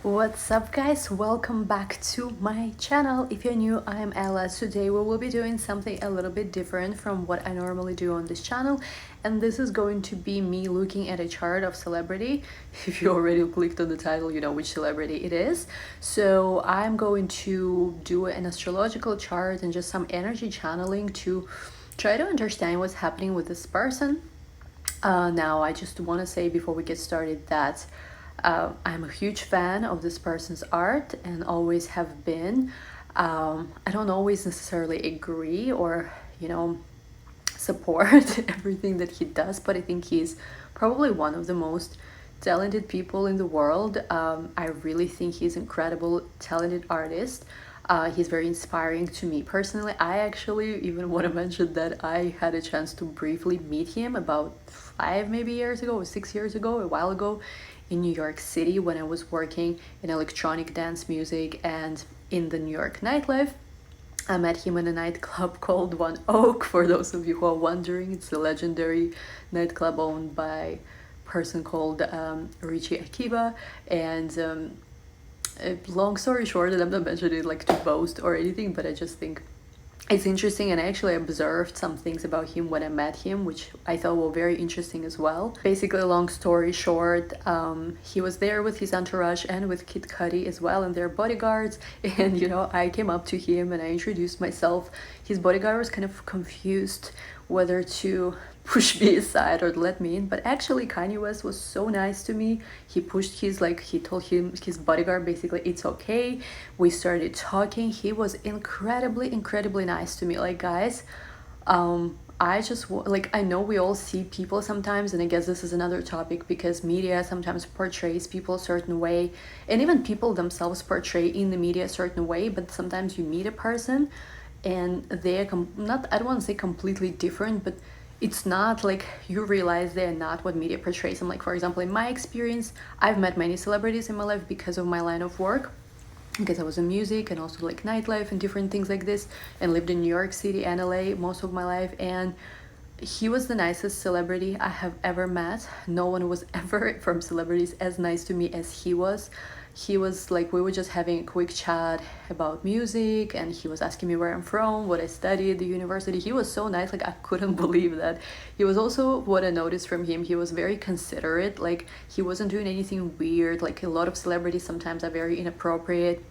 What's up guys, welcome back to my channel. If you're new, I'm Ella. Today we will be doing something a little bit different from what I normally do on this channel, and this is going to be me looking at a chart of celebrity. If you already clicked on the title, you know which celebrity it is. So I'm going to do an astrological chart and just some energy channeling to try to understand what's happening with this person. Now I just want to say before we get started that I'm a huge fan of this person's art and always have been. I don't always necessarily agree or, support everything that he does, but I think he's probably one of the most talented people in the world. I really think he's incredible, talented artist. He's very inspiring to me personally. I actually even want to mention that I had a chance to briefly meet him about 5 maybe years ago or 6 years ago, a while ago, in New York City when I was working in electronic dance music and in the New York nightlife. I met him in a nightclub called One Oak. For those of you who are wondering, it's a legendary nightclub owned by a person called Richie Akiva. And long story short, and I'm not mentioning it like to boast or anything, but I just think it's interesting, and I actually observed some things about him when I met him, which I thought were very interesting as well. Basically, long story short, he was there with his entourage and with Kid Cudi as well and their bodyguards. And I came up to him and I introduced myself. His bodyguard was kind of confused whether to push me aside or let me in, but actually Kanye West was so nice to me. He told him, his bodyguard, basically, it's okay. We started talking. He was incredibly nice to me. Like, guys, I just I know we all see people sometimes, and I guess this is another topic because media sometimes portrays people a certain way, and even people themselves portray in the media a certain way, but sometimes you meet a person and they're not, I don't want to say completely different, but it's not like you realize they're not what media portrays them. Like, for example, in my experience, I've met many celebrities in my life because of my line of work, because I was in music and also like nightlife and different things like this, and lived in New York City and LA most of my life. And he was the nicest celebrity I have ever met. No one was ever from celebrities as nice to me as he was. He was like, we were just having a quick chat about music, and he was asking me where I'm from, what I studied at the university. He was so nice, like I couldn't believe that. He was also, what I noticed from him, he was very considerate. Like, he wasn't doing anything weird. Like, a lot of celebrities sometimes are very inappropriate,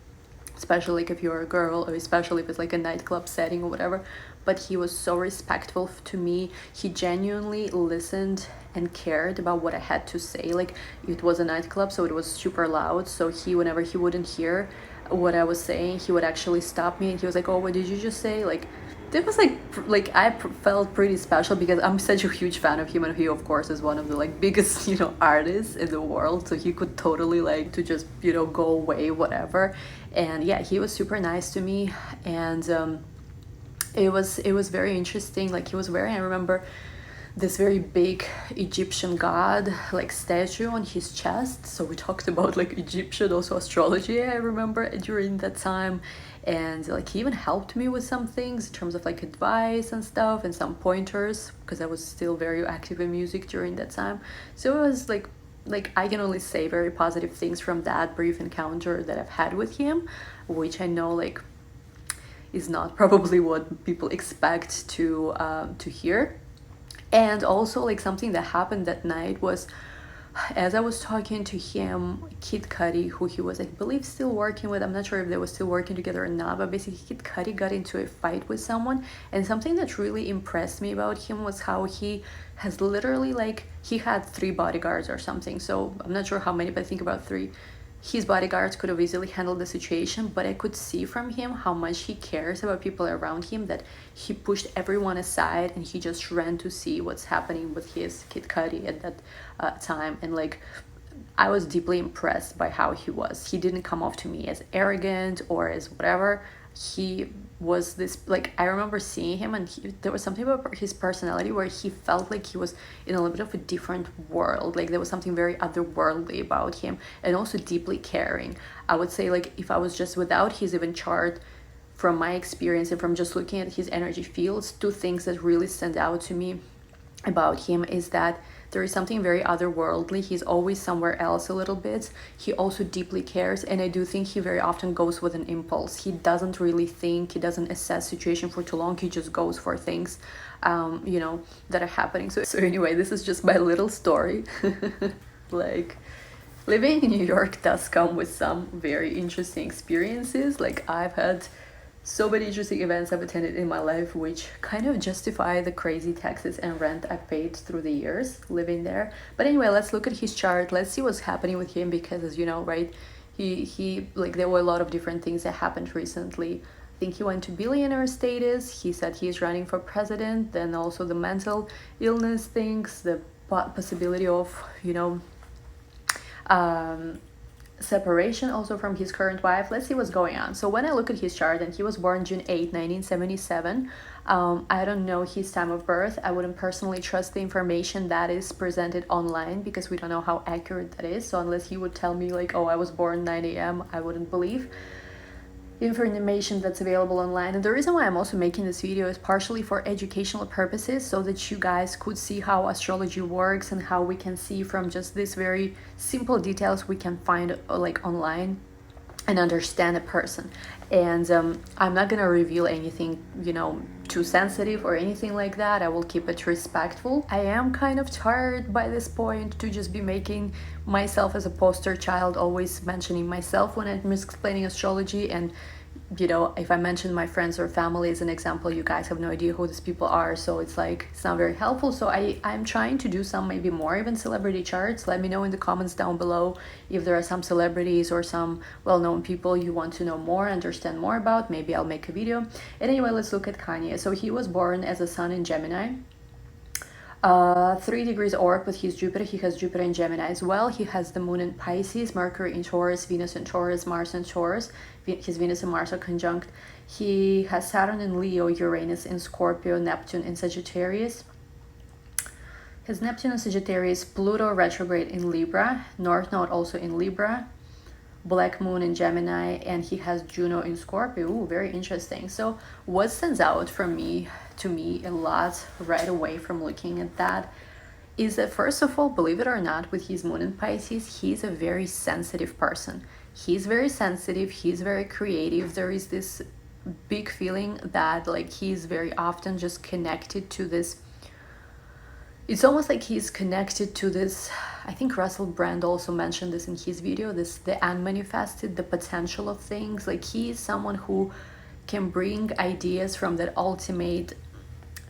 especially like if you're a girl, or especially if it's like a nightclub setting or whatever. But he was so respectful to me. He genuinely listened and cared about what I had to say. Like, it was a nightclub, so it was super loud, so whenever he wouldn't hear what I was saying, he would actually stop me and he was like, oh, what did you just say? Like, it was felt pretty special because I'm such a huge fan of him, and he of course is one of the like biggest artists in the world, so he could totally like to just go away, whatever. And yeah, he was super nice to me. And it was very interesting. Like, he was wearing, I remember, this very big Egyptian god like statue on his chest. So we talked about like Egyptian, also astrology, I remember, during that time. And like, he even helped me with some things in terms of like advice and stuff and some pointers, because I was still very active in music during that time. So it was like I can only say very positive things from that brief encounter that I've had with him, which I know like is not probably what people expect to hear. And also, like, something that happened that night was, as I was talking to him, Kid Cudi, who he was, I believe, still working with, I'm not sure if they were still working together or not, but basically Kid Cudi got into a fight with someone. And something that really impressed me about him was how he has literally, like, he had 3 bodyguards or something. So I'm not sure how many, but I think about 3. His bodyguards could have easily handled the situation, but I could see from him how much he cares about people around him, that he pushed everyone aside and he just ran to see what's happening with his Kid Cudi at that time. And like, I was deeply impressed by how he was. He didn't come off to me as arrogant or as whatever. He was this, like, I remember seeing him, and there was something about his personality where he felt like he was in a little bit of a different world. Like, there was something very otherworldly about him, and also deeply caring. I would say, like, if I was just without his even chart, from my experience and from just looking at his energy fields, 2 things that really stand out to me about him is that There is something very otherworldly. He's always somewhere else a little bit. He also deeply cares, and I do think he very often goes with an impulse. He doesn't really think, he doesn't assess situation for too long. He just goes for things, you know, that are happening. So anyway, this is just my little story. Like, living in New York does come with some very interesting experiences. Like, I've had so many interesting events I've attended in my life which kind of justify the crazy taxes and rent I paid through the years living there. But anyway, let's look at his chart. Let's see what's happening with him, because as you know, right, he like, there were a lot of different things that happened recently. I think he went to billionaire status. He said he's running for president. Then also the mental illness things, the possibility of, you know, separation also from his current wife. Let's see what's going on. So when I look at his chart, and he was born June 8, 1977. I don't know his time of birth. I wouldn't personally trust the information that is presented online, because we don't know how accurate that is. So unless he would tell me like, oh, I was born 9 a.m., I wouldn't believe information that's available online. And the reason why I'm also making this video is partially for educational purposes, so that you guys could see how astrology works, and how we can see from just these very simple details we can find like online and understand a person. And I'm not gonna reveal anything, you know, too sensitive or anything like that. I will keep it respectful. I am kind of tired by this point to just be making myself as a poster child, always mentioning myself when I'm explaining astrology. And you know, if I mention my friends or family as an example, you guys have no idea who these people are, so it's like, it's not very helpful. So I'm trying to do some, maybe more even celebrity charts. Let me know in the comments down below if there are some celebrities or some well-known people you want to know more, understand more about. Maybe I'll make a video. And anyway, let's look at Kanye. So he was born as a sun in Gemini, 3 degrees orc with his Jupiter. He has Jupiter in Gemini as well. He has the moon in Pisces, Mercury in Taurus, Venus in Taurus, Mars in Taurus. His Venus and Mars are conjunct. He has Saturn in Leo, Uranus in Scorpio, Neptune in Sagittarius. His Neptune in Sagittarius, Pluto retrograde in Libra, North Node also in Libra, Black Moon in Gemini, and he has Juno in Scorpio. Ooh, very interesting. So what stands out to me a lot right away from looking at that is that, first of all, believe it or not, with his moon in Pisces, he's a very sensitive person. He's very sensitive, he's very creative. There is this big feeling that like he's very often just connected to this, it's almost like he's connected to this, I think Russell Brand also mentioned this in his video, this, the unmanifested, the potential of things. Like, he is someone who can bring ideas from that ultimate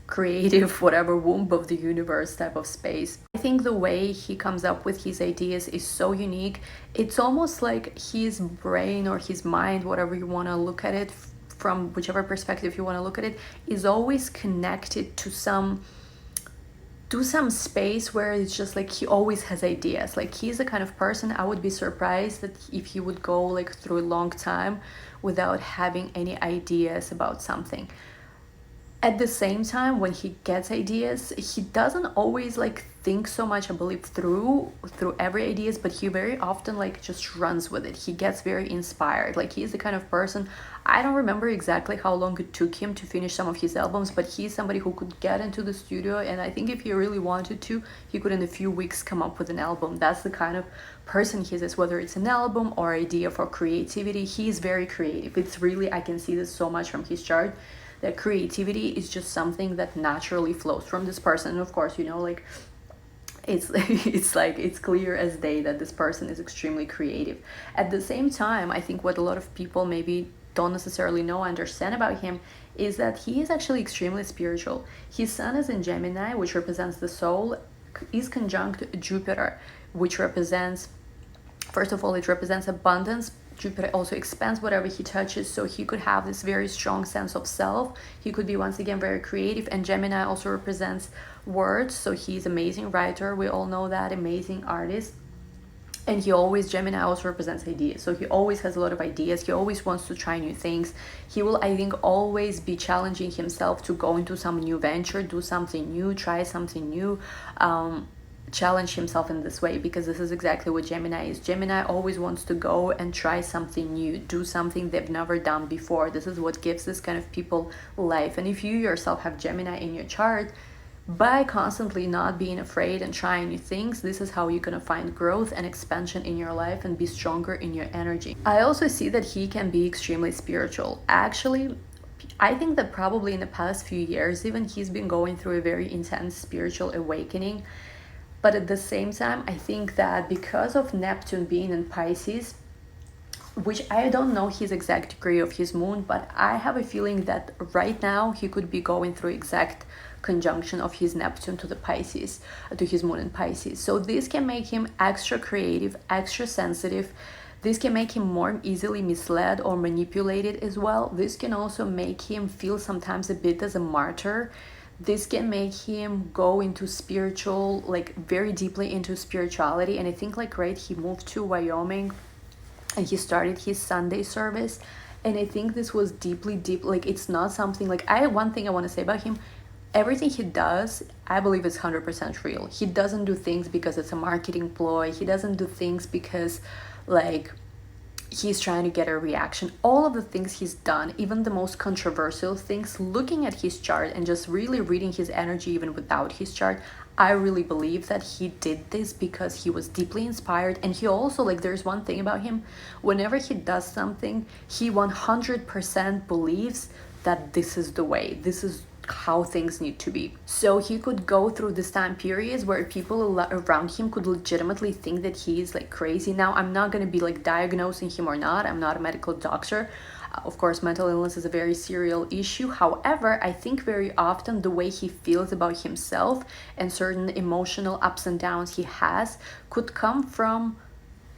creative whatever womb of the universe type of space. I think the way he comes up with his ideas is so unique. It's almost like his brain or his mind, whatever you want to look at it, from whichever perspective you want to look at it, is always connected to some space where it's just like he always has ideas. Like, he's the kind of person, I would be surprised that if he would go like through a long time without having any ideas about something. At the same time, when he gets ideas, he doesn't always like think so much, I believe, through every ideas, but he very often like just runs with it. He gets very inspired. Like, he's the kind of person, I don't remember exactly how long it took him to finish some of his albums, but he's somebody who could get into the studio, and I think if he really wanted to, he could in a few weeks come up with an album. That's the kind of person he is, whether it's an album or idea for creativity. He's very creative. It's really, I can see this so much from his chart, that creativity is just something that naturally flows from this person. And of course, you know, like, it's like, it's clear as day that this person is extremely creative. At the same time, I think what a lot of people maybe don't necessarily know, understand about him, is that he is actually extremely spiritual. His sun is in Gemini, which represents the soul, is conjunct Jupiter, which represents, first of all, it represents abundance. Jupiter also expands whatever he touches, so he could have this very strong sense of self. He could be, once again, very creative. And Gemini also represents words, so he's an amazing writer. We all know that, amazing artist. And he always, Gemini also represents ideas, so he always has a lot of ideas. He always wants to try new things. He will, I think, always be challenging himself to go into some new venture, do something new, try something new, challenge himself in this way, because this is exactly what Gemini is. Gemini always wants to go and try something new, do something they've never done before. This is what gives this kind of people life. And if you yourself have Gemini in your chart, By constantly not being afraid and trying new things, this is how you're gonna find growth and expansion in your life and be stronger in your energy. I also see that he can be extremely spiritual. Actually, I think that probably in the past few years even, he's been going through a very intense spiritual awakening. But at the same time, I think that because of Neptune being in Pisces, which I don't know his exact degree of his moon, but I have a feeling that right now he could be going through exact conjunction of his Neptune to the Pisces, to his moon in Pisces. So this can make him extra creative, extra sensitive. This can make him more easily misled or manipulated as well. This can also make him feel sometimes a bit as a martyr. This can make him go into spiritual, like very deeply into spirituality. And I think like, right, he moved to Wyoming and he started his Sunday service. And I think this was deeply, like it's not something like, one thing I want to say about him, everything he does, I believe is 100% real. He doesn't do things because it's a marketing ploy. He doesn't do things because like he's trying to get a reaction. All of the things he's done, even the most controversial things, looking at his chart and just really reading his energy even without his chart, I really believe that he did this because he was deeply inspired. And he also, like, there's one thing about him, whenever he does something, he 100% believes that this is the way, this is how things need to be. So he could go through this time periods where people around him could legitimately think that he is like crazy. Now, I'm not going to be like diagnosing him or not. I'm not a medical doctor. Of course, mental illness is a very serious issue. However, I think very often the way he feels about himself and certain emotional ups and downs he has could come from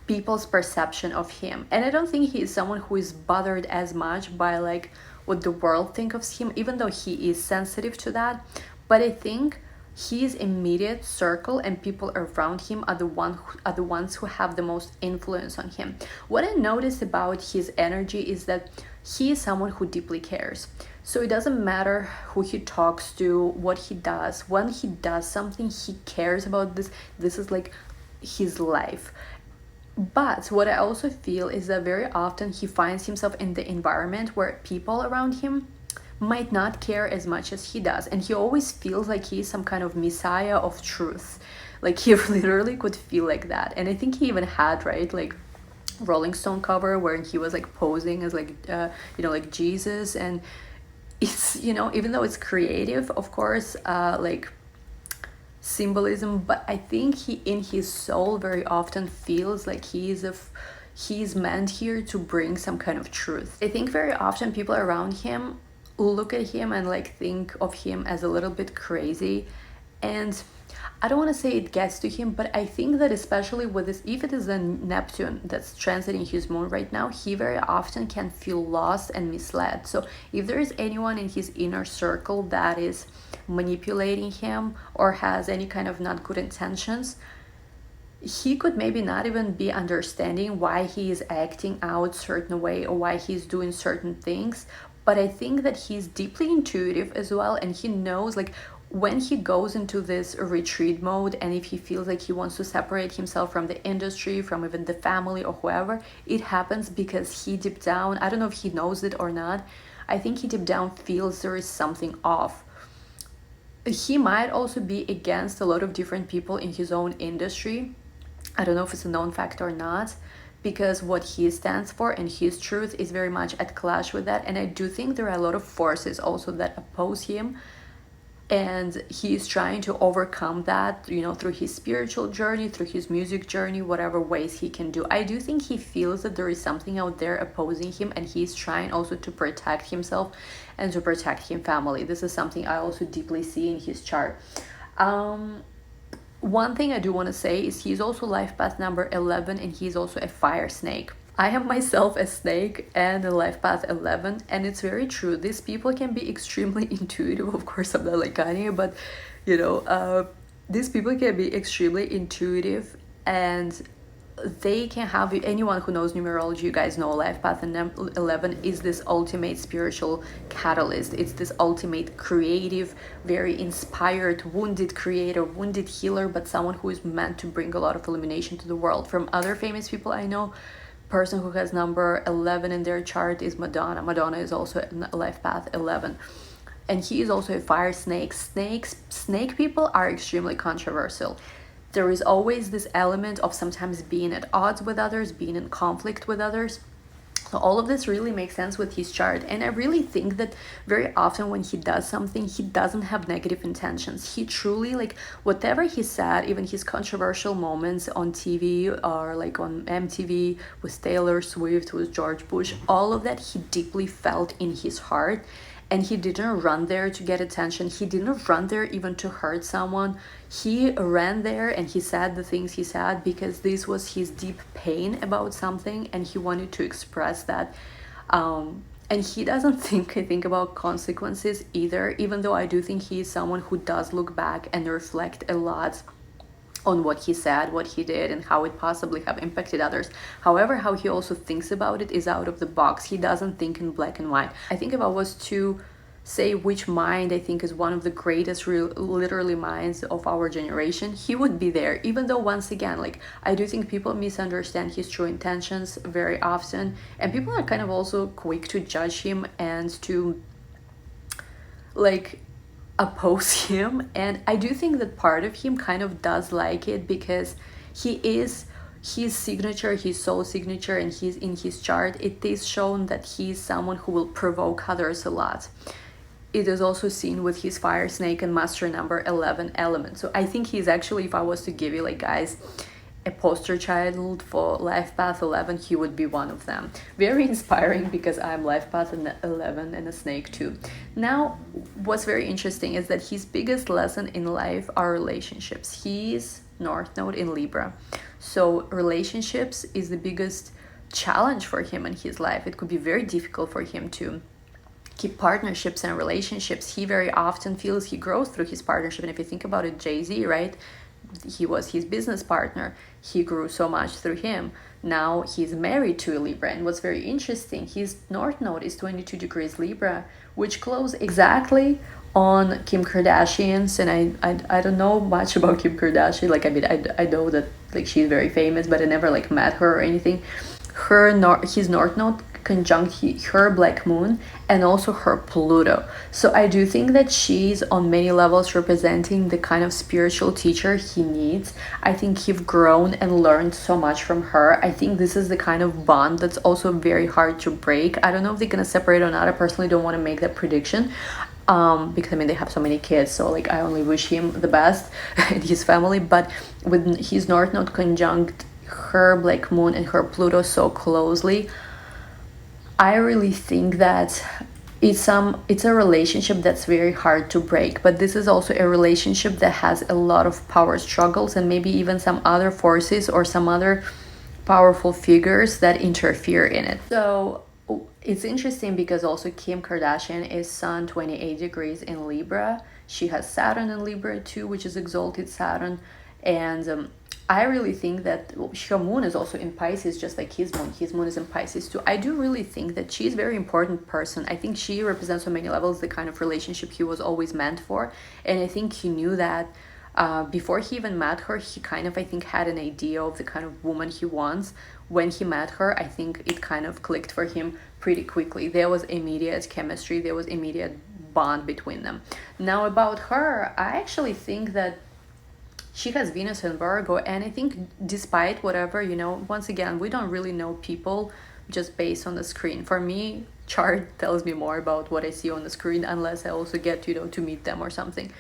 people's perception of him. And I don't think he is someone who is bothered as much by like what the world think of him, even though he is sensitive to that. But I think his immediate circle and people around him are the ones who have the most influence on him. What I notice about his energy is that he is someone who deeply cares. So it doesn't matter who he talks to, what he does. When he does something, he cares about this. This is like his life. But what I also feel is that very often he finds himself in the environment where people around him might not care as much as he does. And he always feels like he's some kind of messiah of truth. Like he literally could feel like that. And I think he even had, right, like Rolling Stone cover where he was like posing as like, like Jesus. And it's, even though it's creative, of course, like symbolism, but I think he in his soul very often feels like he's meant here to bring some kind of truth. I think very often people around him look at him and like think of him as a little bit crazy, and I don't want to say it gets to him, but I think that especially with this, if it is a Neptune that's transiting his moon right now, he very often can feel lost and misled. So if there is anyone in his inner circle that is manipulating him or has any kind of not good intentions, he could maybe not even be understanding why he is acting out certain way or why he's doing certain things. But I think that he's deeply intuitive as well, and he knows like when he goes into this retreat mode, and if he feels like he wants to separate himself from the industry, from even the family or whoever, it happens because he deep down, I don't know if he knows it or not, I think he deep down feels there is something off. He might also be against a lot of different people in his own industry. I don't know if it's a known fact or not, because what he stands for and his truth is very much at clash with that. And I do think there are a lot of forces also that oppose him, and he is trying to overcome that, through his spiritual journey, through his music journey, whatever ways he can do. I do think he feels that there is something out there opposing him, and he's trying also to protect himself and to protect his family. This is something I also deeply see in his chart. One thing I do want to say is he's also life path number 11, and he's also a fire snake. I am myself a snake and a life path 11, and it's very true. These people can be extremely intuitive. Of course, I'm not like Kanye, but these people can be extremely intuitive, and they can have, anyone who knows numerology, you guys know life path 11 is this ultimate spiritual catalyst. It's this ultimate creative, very inspired, wounded creator, wounded healer, but someone who is meant to bring a lot of illumination to the world. From other famous people I know, person who has number 11 in their chart is Madonna. Madonna is also life path 11. and he is also a fire snake. Snake people are extremely controversial. There is always this element of sometimes being at odds with others, being in conflict with others. So all of this really makes sense with his chart. And I really think that very often when he does something, he doesn't have negative intentions. He truly, like, whatever he said, even his controversial moments on TV or like on MTV with Taylor Swift, with George Bush, all of that he deeply felt in his heart. And he didn't run there to get attention. He didn't run there even to hurt someone. He ran there and he said the things he said because this was his deep pain about something, and he wanted to express that. And he doesn't think about consequences either, even though I do think he is someone who does look back and reflect a lot on what he said, what he did, and how it possibly have impacted others. However, how he also thinks about it is out of the box. He doesn't think in black and white. I think if I was to say which mind I think is one of the greatest literally minds of our generation, he would be there. Even though, once again, like, I do think people misunderstand his true intentions very often, and people are kind of also quick to judge him and to like oppose him. And I do think that part of him kind of does like it, because he is his signature, his soul signature, and he's in his chart, it is shown that he's someone who will provoke others a lot. It is also seen with his fire snake and master number 11 element. So I think he's actually, if I was to give you, like, guys, a poster child for life path 11, he would be one of them. Very inspiring, because I'm life path 11 and a snake too. Now, what's very interesting is that his biggest lesson in life are relationships. He's North Node in Libra, so relationships is the biggest challenge for him in his life. It could be very difficult for him to keep partnerships and relationships. He very often feels he grows through his partnership. And if you think about it, Jay-Z, right? He was his business partner. He grew so much through him. Now he's married to a Libra. And what's very interesting, his North Node is 22 degrees Libra, which close exactly on Kim Kardashian's. And I don't know much about Kim Kardashian. Like, I mean, I know that, like, she's very famous, but I never, like, met her or anything. His North Node conjunct her Black Moon and also her Pluto. So I do think that she's on many levels representing the kind of spiritual teacher he needs. I think he's grown and learned so much from her. I think this is the kind of bond that's also very hard to break. I don't know if they're gonna separate or not. I personally don't want to make that prediction, because I mean, they have so many kids, so like, I only wish him the best and his family. But with his North Node conjunct her Black Moon and her Pluto so closely, I really think that it's a relationship that's very hard to break. But this is also a relationship that has a lot of power struggles, and maybe even some other forces or some other powerful figures that interfere in it. So it's interesting because also Kim Kardashian is Sun 28 degrees in Libra. She has Saturn in Libra too, which is exalted Saturn. And I really think that her moon is also in Pisces, just like his moon. His moon is in Pisces too. I do really think that she's a very important person. I think she represents on many levels the kind of relationship he was always meant for. And I think he knew that before he even met her. He kind of, I think, had an idea of the kind of woman he wants. When he met her, I think it kind of clicked for him pretty quickly. There was immediate chemistry. There was immediate bond between them. Now, about her, I actually think that she has Venus in Virgo, and I think despite whatever, once again, we don't really know people just based on the screen. For me, chart tells me more about what I see on the screen, unless I also get, to meet them or something.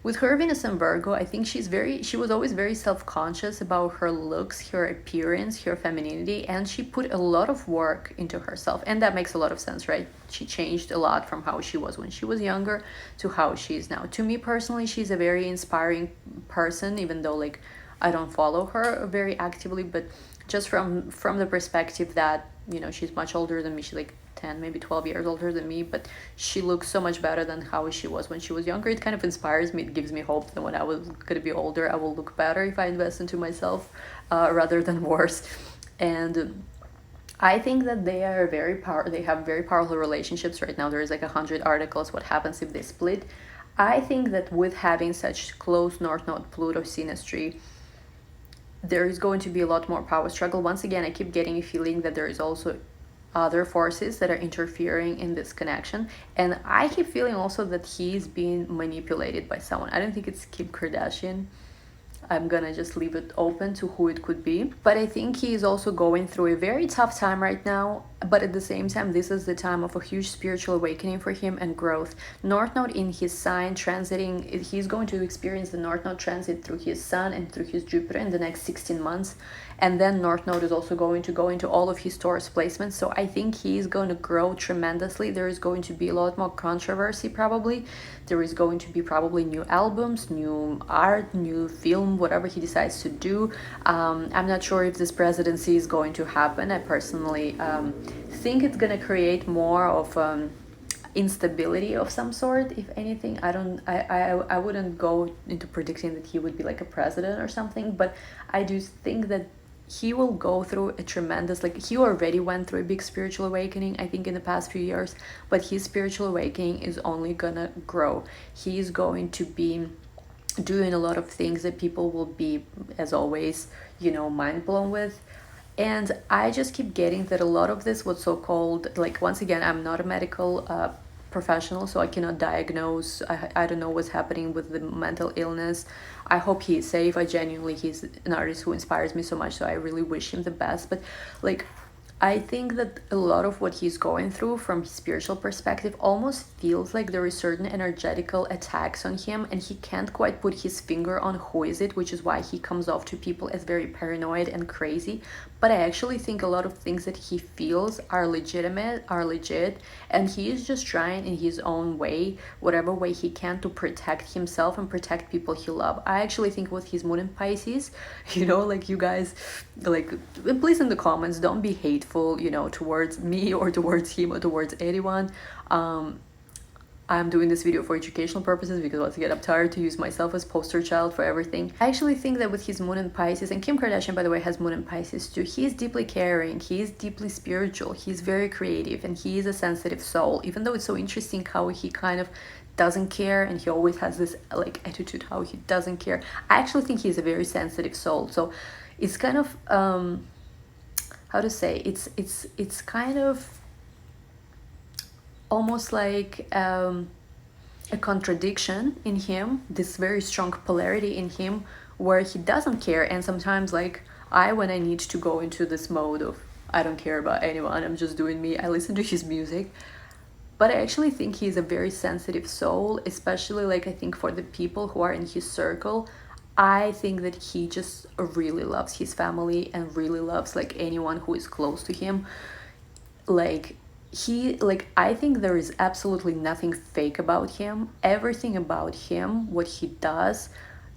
With her Venus in Virgo, I think she was always very self-conscious about her looks, her appearance, her femininity, and she put a lot of work into herself. And that makes a lot of sense, right? She changed a lot from how she was when she was younger to how she is now. To me personally, she's a very inspiring person, even though, like, I don't follow her very actively, but just from the perspective that, she's much older than me. She's like 10, maybe 12 years older than me, but she looks so much better than how she was when she was younger. It kind of inspires me. It gives me hope that when I was going to be older, I will look better if I invest into myself rather than worse. And I think that they are they have very powerful relationships right now. There is like 100 articles what happens if they split. I think that with having such close North Node Pluto synastry, there is going to be a lot more power struggle. Once again, I keep getting a feeling that there is also other forces that are interfering in this connection. And I keep feeling also that he's being manipulated by someone. I don't think it's Kim Kardashian. I'm gonna just leave it open to who it could be. But I think he is also going through a very tough time right now. But at the same time, this is the time of a huge spiritual awakening for him and growth. North Node in his sign transiting, he's going to experience the North Node transit through his Sun and through his Jupiter in the next 16 months. And then North Node is also going to go into all of his Taurus placements. So I think he's going to grow tremendously. There is going to be a lot more controversy probably. There is going to be probably new albums, new art, new film, whatever he decides to do. I'm not sure if this presidency is going to happen. I personally think it's going to create more of instability of some sort, if anything. I wouldn't go into predicting that he would be like a president or something, but I do think that he will go through a tremendous, like he already went through a big spiritual awakening, I think, in the past few years, but his spiritual awakening is only gonna grow. He's going to be doing a lot of things that people will be, as always, you know, mind blown with. And I just keep getting that a lot of this was so-called, like, once again, I'm not a medical professional, so I cannot diagnose. I don't know what's happening with the mental illness. I hope he is safe. I genuinely, he's an artist who inspires me so much, so I really wish him the best. But like, I think that a lot of what he's going through from his spiritual perspective almost feels like there is certain energetical attacks on him, and he can't quite put his finger on who is it, which is why he comes off to people as very paranoid and crazy. But I actually think a lot of things that he feels are legitimate, are legit, and he is just trying in his own way, whatever way he can, to protect himself and protect people he loves. I actually think with his moon in Pisces, you know, like, you guys, like, please in the comments, don't be hateful, you know, towards me or towards him or towards anyone. I'm doing this video for educational purposes because, once again, I'm tired to use myself as poster child for everything. I actually think that with his moon in Pisces, and Kim Kardashian, by the way, has moon in Pisces too, he's deeply caring, he's deeply spiritual, he's very creative, and he is a sensitive soul. Even though it's so interesting how he kind of doesn't care, and he always has this like attitude how he doesn't care. I actually think he's a very sensitive soul. So it's kind of how to say, it's kind of almost like a contradiction in him, this very strong polarity in him where he doesn't care. And sometimes, like, when I need to go into this mode of I don't care about anyone, I'm just doing me, I listen to his music. But I actually think he's a very sensitive soul, especially, like, I think for the people who are in his circle. I think that he just really loves his family and really loves, like, anyone who is close to him. Like, I think there is absolutely nothing fake about him. Everything about him, what he does,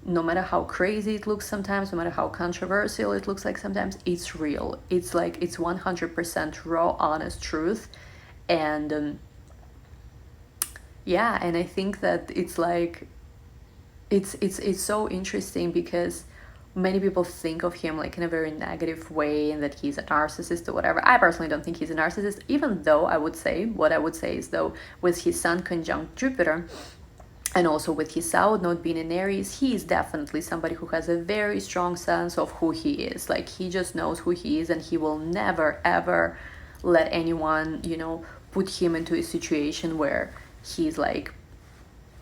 no matter how crazy it looks sometimes, no matter how controversial it looks like sometimes, it's real. It's like, it's 100% raw, honest truth. And yeah, and I think that it's like, it's so interesting because many people think of him like in a very negative way and that he's a narcissist or whatever. I personally don't think he's a narcissist, even though I would say is, though, with his Sun conjunct Jupiter and also with his South Node being in Aries, he is definitely somebody who has a very strong sense of who he is. Like, he just knows who he is, and he will never ever let anyone, you know, put him into a situation where he's like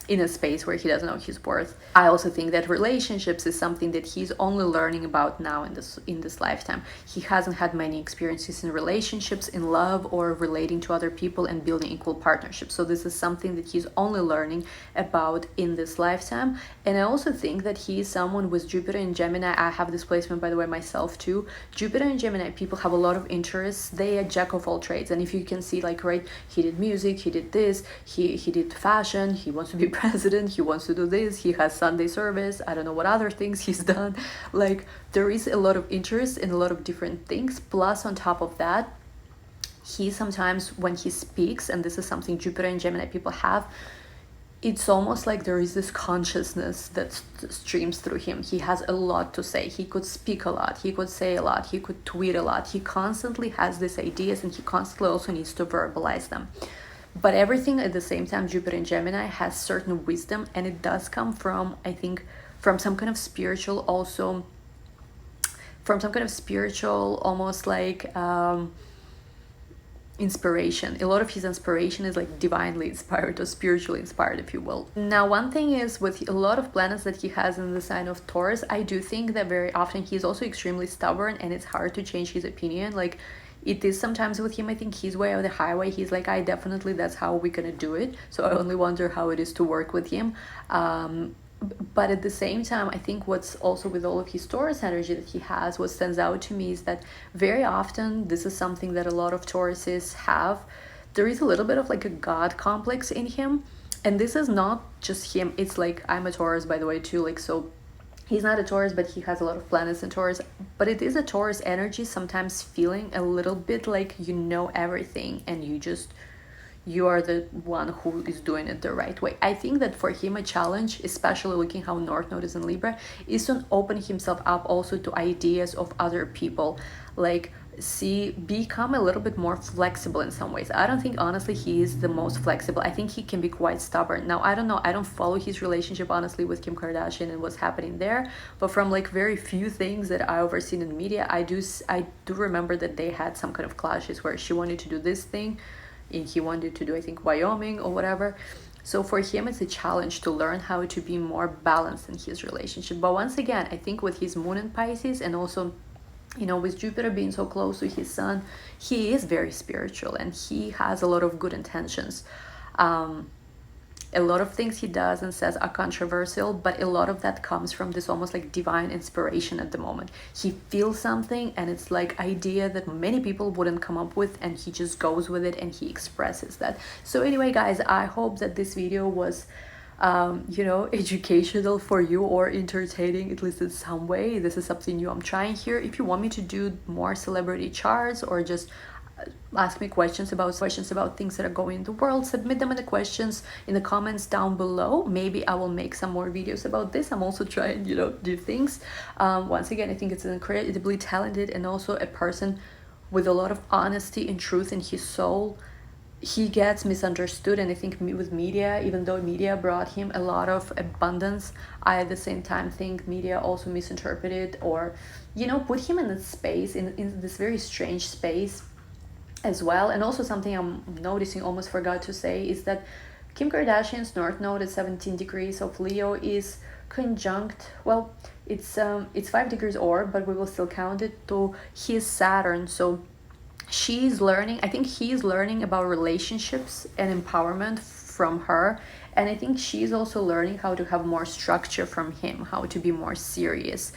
in a space where he doesn't know his worth. I also think that relationships is something that he's only learning about now in this lifetime. He hasn't had many experiences in relationships, in love, or relating to other people and building equal partnerships. So this is something that he's only learning about in this lifetime. And I also think that he is someone with Jupiter in Gemini. I have this placement, by the way, myself too. Jupiter and Gemini people have a lot of interests. They are jack of all trades. And if you can see, like, right, he did music, he did this, he did fashion, he wants to be president, he wants to do this, he has Sunday service, I don't know what other things he's done. Like, there is a lot of interest in a lot of different things. Plus, on top of that, he sometimes, when he speaks, and this is something Jupiter and Gemini people have, it's almost like there is this consciousness that streams through him. He has a lot to say. He could speak a lot. He could say a lot. He could tweet a lot. He constantly has these ideas, and he constantly also needs to verbalize them. But everything at the same time, Jupiter in Gemini has certain wisdom, and it does come from, I think, from some kind of spiritual, also from some kind of spiritual, almost like inspiration. A lot of his inspiration is like divinely inspired or spiritually inspired, if you will. Now, one thing is, with a lot of planets that he has in the sign of Taurus, I do think that very often he's also extremely stubborn, and it's hard to change his opinion. Like, it is sometimes with him, I think his way or the highway. He's like, I definitely, that's how we're gonna do it. So I only wonder how it is to work with him. But at the same time, I think what's also with all of his Taurus energy that he has, what stands out to me is that very often, this is something that a lot of Tauruses have, there is a little bit of like a God complex in him. And this is not just him, it's like, I'm a Taurus, by the way, too, like, so he's not a Taurus, but he has a lot of planets in Taurus. But it is a Taurus energy, sometimes feeling a little bit like you know everything, and you are the one who is doing it the right way. I think that for him, a challenge, especially looking how North Node is in Libra, is to open himself up also to ideas of other people. Like, become a little bit more flexible in some ways. I don't think, honestly, he is the most flexible. I think he can be quite stubborn. Now, I don't know, I don't follow his relationship, honestly, with Kim Kardashian and what's happening there, but from like very few things that I've ever seen in media, I do remember that they had some kind of clashes where she wanted to do this thing and he wanted to do, I think, Wyoming or whatever. So for him, it's a challenge to learn how to be more balanced in his relationship. But once again, I think with his moon in Pisces, and also, you know, with Jupiter being so close to his sun, he is very spiritual and he has a lot of good intentions. A lot of things he does and says are controversial, but a lot of that comes from this almost like divine inspiration at the moment. He feels something and it's like idea that many people wouldn't come up with, and he just goes with it and he expresses that. So anyway, guys, I hope that this video was you know, educational for you or entertaining, at least in some way. This is something new I'm trying here. If you want me to do more celebrity charts or just ask me questions about things that are going in the world, submit them in the questions in the comments down below. Maybe I will make some more videos about this. I'm also trying, you know, do things. Once again, I think it's an incredibly talented and also a person with a lot of honesty and truth in his soul. He gets misunderstood, and I think with media, even though media brought him a lot of abundance, I at the same time think media also misinterpreted or, you know, put him in a space, in this very strange space as well. And also something I'm noticing, almost forgot to say, is that Kim Kardashian's North Node at 17 degrees of Leo is conjunct, well, it's 5 degrees orb, but we will still count it, to his Saturn. So she's learning, I think he's learning about relationships and empowerment from her, and I think she's also learning how to have more structure from him, how to be more serious,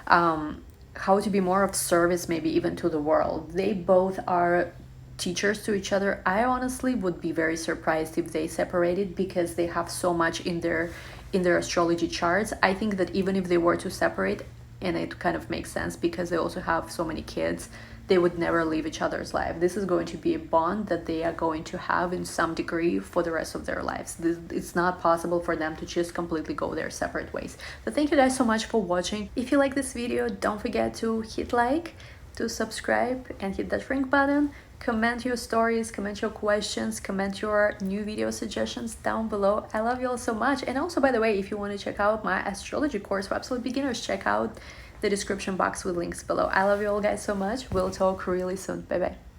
how to be more of service, maybe even to the world. They both are teachers to each other. I honestly would be very surprised if they separated, because they have so much in their astrology charts. I think that even if they were to separate, and it kind of makes sense because they also have so many kids, they would never leave each other's life. This is going to be a bond that they are going to have in some degree for the rest of their lives. It's not possible for them to just completely go their separate ways. So thank you guys so much for watching. If you like this video, don't forget to hit like, to subscribe, and hit that ring button. Comment your stories, comment your questions, comment your new video suggestions down below. I love you all so much. And also, by the way, if you want to check out my astrology course for absolute beginners, check out the description box with links below. I love you all guys so much. We'll talk really soon. Bye bye.